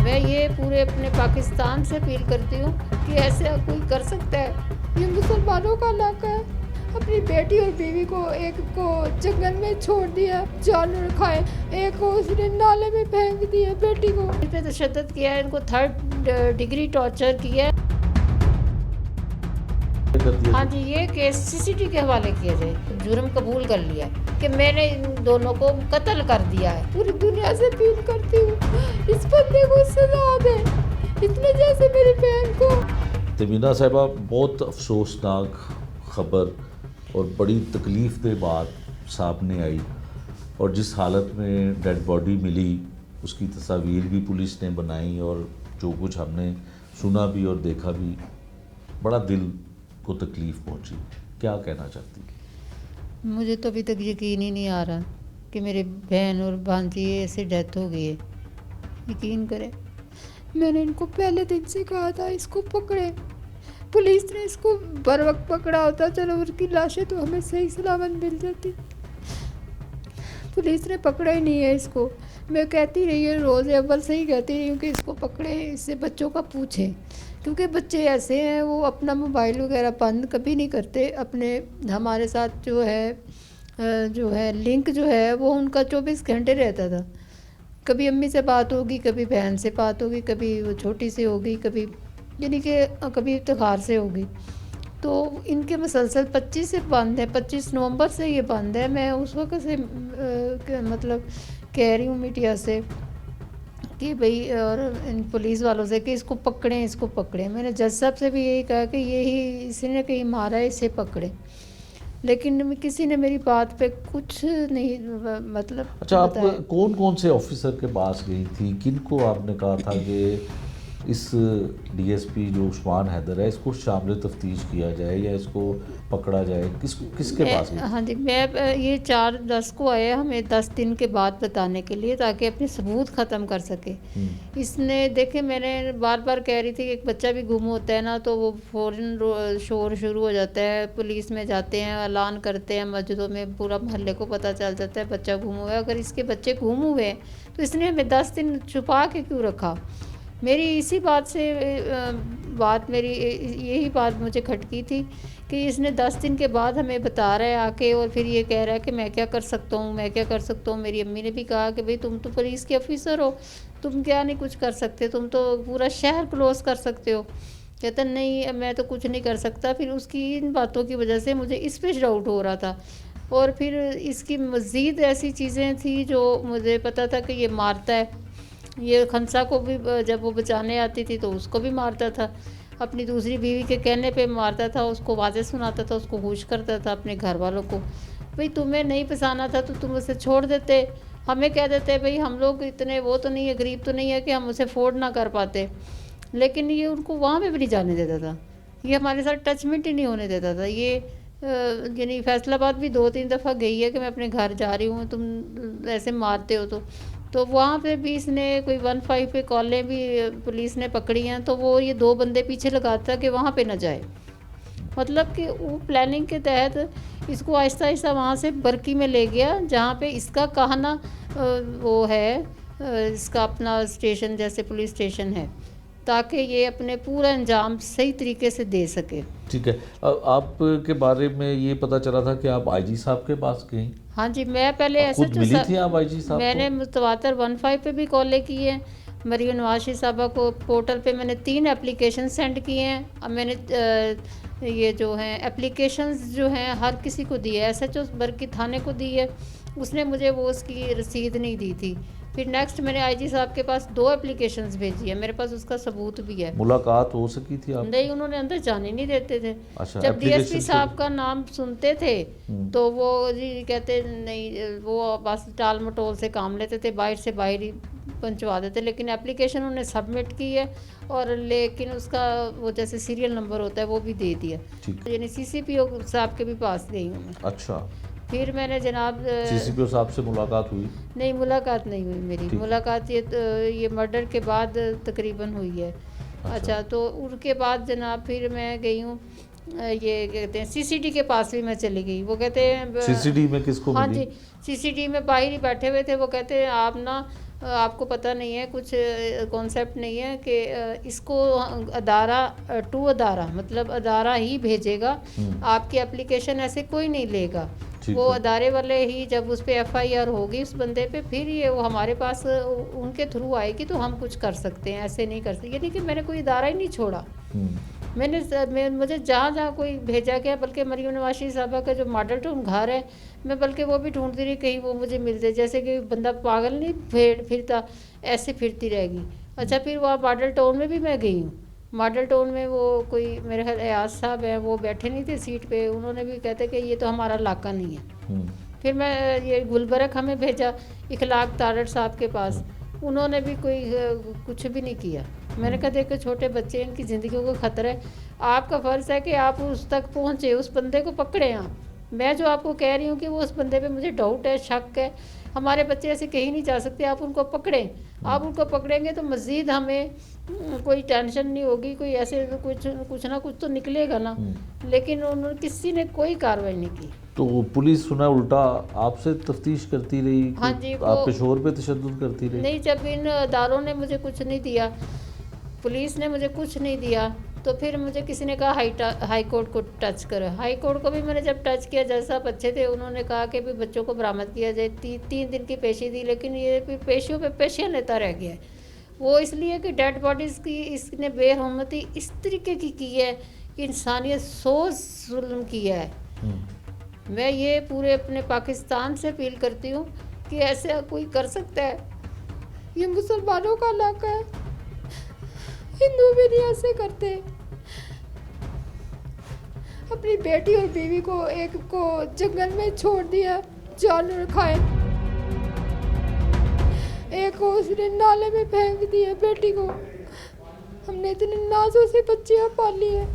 मैं ये पूरे अपने पाकिस्तान से अपील करती हूँ कि ऐसा कोई कर सकता है? ये मुसलमानों का इलाका है। अपनी बेटी और बीवी को, एक को जंगल में छोड़ दिया जानवर खाए, एक को उसने नाले में फेंक दिया बेटी को। इस पे तशद्दुद किया है, इनको 3rd डिग्री टॉर्चर किया है। हाँ जी, ये केस सीसीटी के हवाले किया जाए। जुर्म कबूल कर लिया कि मैंने इन दोनों को कत्ल कर दिया है। पूरी दुनिया से अपील करती हूँ, इस बंदे को सजा दे, इतने जैसे मेरी बहन को। तमीना साहिबा, बहुत अफसोसनाक ख़बर और बड़ी तकलीफ़ दे बात सामने आई, और जिस हालत में डेड बॉडी मिली उसकी तस्वीर भी पुलिस ने बनाई, और जो कुछ हमने सुना भी और देखा भी, बड़ा दिल को तकलीफ़ पहुंची। क्या कहना चाहती? मुझे तो अभी तक यकीन ही नहीं आ रहा कि मेरे बहन और भांजी ऐसे डेथ हो गई है। यकीन करें, मैंने इनको पहले दिन से कहा था इसको पकड़े। पुलिस ने इसको बर वक्त पकड़ा होता, चलो उनकी लाशें तो हमें सही सलामत मिल जाती। पुलिस ने पकड़ा ही नहीं है इसको। मैं कहती रही हूँ, रोज़ अव्वल से ही कहती रही हूँ कि इसको पकड़े, इससे बच्चों का पूछें, क्योंकि बच्चे ऐसे हैं, वो अपना मोबाइल वगैरह बंद कभी नहीं करते। अपने हमारे साथ जो है लिंक जो है वो उनका 24 घंटे रहता था। कभी अम्मी से बात होगी, कभी बहन से बात होगी, कभी वो छोटी से होगी, कभी यानी कि कभी इफ्तिखार से होगी। तो इनके मुसलसल 25 से बंद है, 25 नवंबर से ये बंद है। मैं उस वक्त से मतलब कह रही हूँ मीडिया से कि भाई, और इन पुलिस वालों से कि इसको पकड़ें, इसको पकड़ें। मैंने जज साहब से भी यही कहा कि यही इसी ने कहीं मारा है, इसे पकड़ें, लेकिन किसी ने मेरी बात पे कुछ नहीं मतलब। अच्छा, आप कौन कौन से ऑफिसर के पास गई थी? किनको आपने कहा था कि इस डीएसपी जो उस्मान हैदर है इसको शामिल तफ्तीश किया जाए या इसको पकड़ा जाए? किसके पास गई? हाँ जी, मैं ये 4-10 को आया हमें 10 दिन के बाद बताने के लिए, ताकि अपने सबूत ख़त्म कर सके। इसने देखे, मैंने बार बार कह रही थी कि एक बच्चा भी गुम होता है ना तो वो फ़ौरन शोर शुरू हो जाता है, पुलिस में जाते हैं, ऐलान करते हैं मस्जिदों में, पूरा मोहल्ले को पता चल जाता है बच्चा गुम हुआ है। अगर इसके बच्चे गुम हुए तो इसने हमें 10 दिन छुपा के क्यों रखा? मेरी इसी बात से मेरी यही बात मुझे खटकी थी कि इसने 10 दिन के बाद हमें बता रहा है आके, और फिर ये कह रहा है कि मैं क्या कर सकता हूँ, मैं क्या कर सकता हूँ। मेरी अम्मी ने भी कहा कि भाई तुम तो पुलिस के ऑफिसर हो, तुम क्या नहीं कुछ कर सकते, तुम तो पूरा शहर क्लोज कर सकते हो। कहता नहीं, मैं तो कुछ नहीं कर सकता। फिर उसकी इन बातों की वजह से मुझे इस पे डाउट हो रहा था, और फिर इसकी मज़ीद ऐसी चीज़ें थी जो मुझे पता था कि ये मारता है। ये खंसा को भी जब वो बचाने आती थी तो उसको भी मारता था, अपनी दूसरी बीवी के कहने पे मारता था, उसको आवाज़ें सुनाता था, उसको खुश करता था अपने घर वालों को। भाई तुम्हें नहीं पसाना था तो तुम उसे छोड़ देते, हमें कह देते भाई हम लोग इतने वो तो नहीं है, गरीब तो नहीं है कि हम उसे अफोर्ड ना कर पाते। लेकिन ये उनको वहाँ पे भी नहीं जाने देता था, ये हमारे साथ टचमेंट ही नहीं होने देता था। ये यानी फैसलाबाद भी 2-3 दफ़ा गई है कि मैं अपने घर जा रही हूँ, तुम ऐसे मारते हो तो वहाँ पे भी इसने कोई 15 पे कॉलें भी पुलिस ने पकड़ी हैं, तो वो ये 2 बंदे पीछे लगाता कि वहाँ पे ना जाए। मतलब कि वो प्लानिंग के तहत इसको आहिस्ता आहिस्ता वहाँ से बरकी में ले गया, जहाँ पे इसका कहना वो है, इसका अपना स्टेशन जैसे पुलिस स्टेशन है, ताकि ये अपने पूरा अंजाम सही तरीके से दे सके। ठीक है, आपके बारे में ये पता चला था कि आप आईजी साहब के पास गई? हाँ जी, मैं पहले ऐसे खुद मिली थी आप आईजी साहब को? मैंने मुतवातर 15 पे भी कॉलें की हैं। मरीम नवाज साहबा को पोर्टल पे मैंने 3 एप्लीकेशन सेंड किए हैं। अब मैंने ये जो हैं एप्लीकेशंस जो हैं हर किसी को दी है, SHO बरकी थाने को दी है, उसने मुझे वो उसकी रसीद नहीं दी थी। फिर नेक्स्ट मैंने आईजी साहब के पास 2 एप्लीकेशंस भेजी है, मेरे पास उसका सबूत भी है। मुलाकात हो सकी थी आप? नहीं, उन्होंने अंदर जाने नहीं देते थे। अच्छा, जब डीएसपी साहब का नाम सुनते थे तो वो जी कहते नहीं, वो बस टाल मटोल से काम लेते थे, बाहर से बाहर ही पहुंचवा देते। लेकिन एप्लीकेशन उन्होंने सबमिट की है, और लेकिन उसका वो जैसे सीरियल नंबर होता है वो भी दे दिया। यानी CCPO साहब के भी पास गई हूँ मैं। अच्छा, फिर मैंने जनाब CCPO साहब से मुलाकात हुई? नहीं, मुलाकात नहीं हुई मेरी। मुलाकात ये मर्डर के बाद तकरीबन हुई है। अच्छा, तो उनके बाद जनाब फिर मैं गई हूँ, ये कहते हैं CCD के पास भी मैं चली गई। वो कहते हैं CCD में किसको हाँ मिली? जी, CCD में बाहर ही बैठे हुए थे। वो कहते हैं आप ना आपको पता नहीं है, कुछ कॉन्सेप्ट नहीं है कि इसको अदारा टू अदारा, मतलब अदारा ही भेजेगा, आपकी एप्लीकेशन ऐसे कोई नहीं लेगा। वो अदारे वाले ही जब उस पर FIR होगी उस बंदे पे, फिर ये वो हमारे पास उनके थ्रू आएगी तो हम कुछ कर सकते हैं, ऐसे नहीं कर सकते। यानी कि मैंने कोई इदारा ही नहीं छोड़ा। मुझे जहाँ जहाँ कोई भेजा गया, बल्कि मरीम नवाज साहबा का जो मॉडल टाउन घर है, मैं बल्कि वो भी ढूंढती रही कहीं वो मुझे मिल जाए, जैसे कि बंदा पागल नहीं फिरता ऐसे फिरती रहेगी। अच्छा, फिर वहाँ मॉडल टाउन में भी मैं गई हूँ। मॉडल टाउन में वो कोई मेरे ख्याल एयाज साहब हैं, वो बैठे नहीं थे सीट पे, उन्होंने भी कहते कि ये तो हमारा इलाका नहीं है। फिर मैं ये गुलबर्ग हमें भेजा इखलाक तारड़ साहब के पास, उन्होंने भी कोई कुछ भी नहीं किया। मैंने कहा देखो छोटे बच्चे, इनकी ज़िंदगी को ख़तरा है, आपका फ़र्ज़ है कि आप उस तक पहुँचे, उस बंदे को पकड़े। आप, मैं जो आपको कह रही हूँ कि वो उस बंदे पे मुझे डाउट है, शक है, हमारे बच्चे ऐसे कहीं नहीं जा सकते, आप उनको पकड़ें। आप उनको पकड़ेंगे तो मज़ीद हमें कोई टेंशन नहीं होगी, कोई ऐसे कुछ ना कुछ तो निकलेगा ना। लेकिन उन्होंने किसी ने कोई कार्रवाई नहीं की। तो पुलिस सुना उल्टा आपसे तफ्तीश करती रही? हाँ जी, आपके शोर पे तशद्दुद करती रही? नहीं, जब इन अदारों ने मुझे कुछ नहीं दिया, पुलिस ने मुझे कुछ नहीं दिया, तो फिर मुझे किसी ने कहा हाई कोर्ट को टच करो। हाई कोर्ट को भी मैंने जब टच किया, जज साहब अच्छे थे, उन्होंने कहा कि भी बच्चों को बरामद किया जाए। 3 दिन की पेशी दी, लेकिन ये फिर पेशियों पे पेशियाँ लेता रह गया है। वो इसलिए कि डेड बॉडीज़ की इसने बेरहमती इस तरीके की है कि इंसानियत सोच जुल्म किया है। मैं ये पूरे अपने पाकिस्तान से अपील करती हूँ कि ऐसे कोई कर सकता है? ये मुसलमानों का इलाका है, हिंदू भी नहीं ऐसे करते। अपनी बेटी और बीवी को एक को जंगल में छोड़ दिया, जानवर खाए, एक को उसने नाले में फेंक दिया बेटी को। हमने इतने नाजों से बच्चियां पाली है।